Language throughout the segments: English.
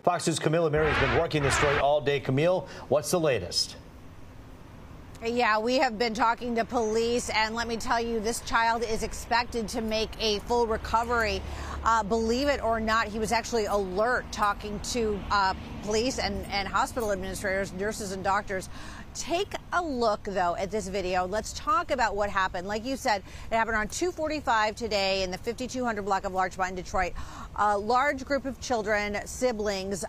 Fox News' Camille Mary has been working this story all day. Camille, what's the latest? Yeah, we have been talking to police, and let me tell you, this child is expected to make a full recovery. Believe it or not, he was actually alert, talking to police and hospital administrators, nurses and doctors. Take a look, though, at this video. Let's talk about what happened. Like you said, it happened around 2:45 today in the 5200 block of Larchmont in Detroit. A large group of children, siblings,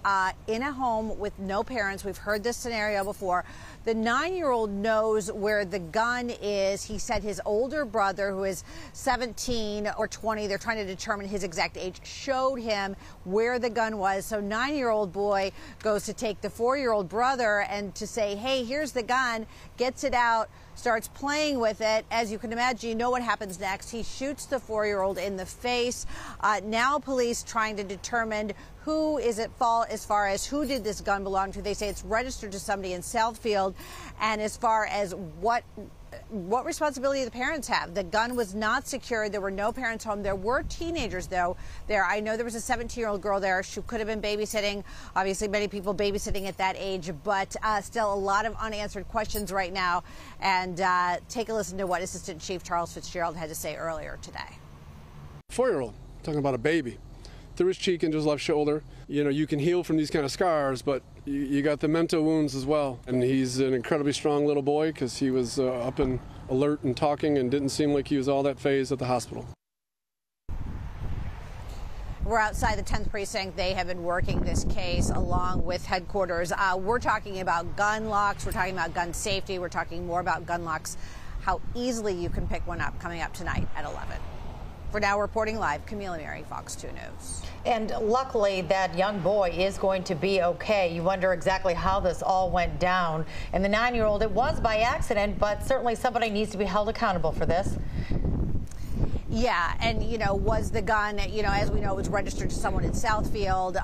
in a home with no parents. We've heard this scenario before. The 9-year-old knows where the gun is. He said his older brother, who is 17 or 20, they're trying to determine his exact age, showed him where the gun was. So 9-year-old boy goes to take the 4-year-old brother and to say, hey, here's the gun, gets it out, starts playing with it. As you can imagine, you know what happens next. He shoots the 4-year-old in the face. Now police trying to determine who is at fault as far as who did this gun belong to. They say it's registered to somebody in Southfield. And as far as what responsibility the parents have. The gun was not secured. There were no parents home. There were teenagers, though, there. I know there was a 17-year-old girl there. She could have been babysitting. Obviously, many people babysitting at that age, but still a lot of unanswered questions right now. And take a listen to what Assistant Chief Charles Fitzgerald had to say earlier today. 4-year-old, talking about a baby, through his cheek into his left shoulder. You know, you can heal from these kind of scars, but you got the mental wounds as well. And he's an incredibly strong little boy because he was up and alert and talking and didn't seem like he was all that phased at the hospital. We're outside the 10th precinct. They have been working this case along with headquarters. We're talking about gun locks. We're talking about gun safety. We're talking more about gun locks, how easily you can pick one up, coming up tonight at 11. For now, reporting live, Camille Mary, Fox 2 News. And luckily, that young boy is going to be okay. You wonder exactly how this all went down. And the 9-year-old, it was by accident, but certainly somebody needs to be held accountable for this. Yeah, and, you know, was the gun, you know, as we know, it was registered to someone in Southfield.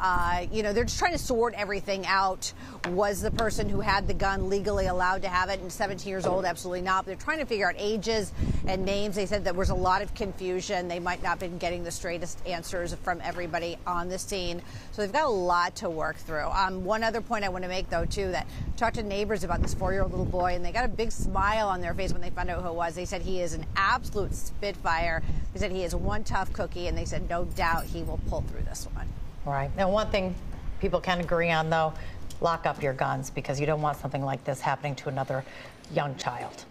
You know, they're just trying to sort everything out. Was the person who had the gun legally allowed to have it? And 17 years old, absolutely not. But they're trying to figure out ages and names. They said there was a lot of confusion. They might not have been getting the straightest answers from everybody on the scene. So they've got a lot to work through. One other point I want to make, though, too, that I talked to neighbors about this 4-year-old little boy, and they got a big smile on their face when they found out who it was. They said he is an absolute spitfire. They said he is one tough cookie, and they said no doubt he will pull through this one. Right. Now, one thing people can agree on, though, lock up your guns because you don't want something like this happening to another young child.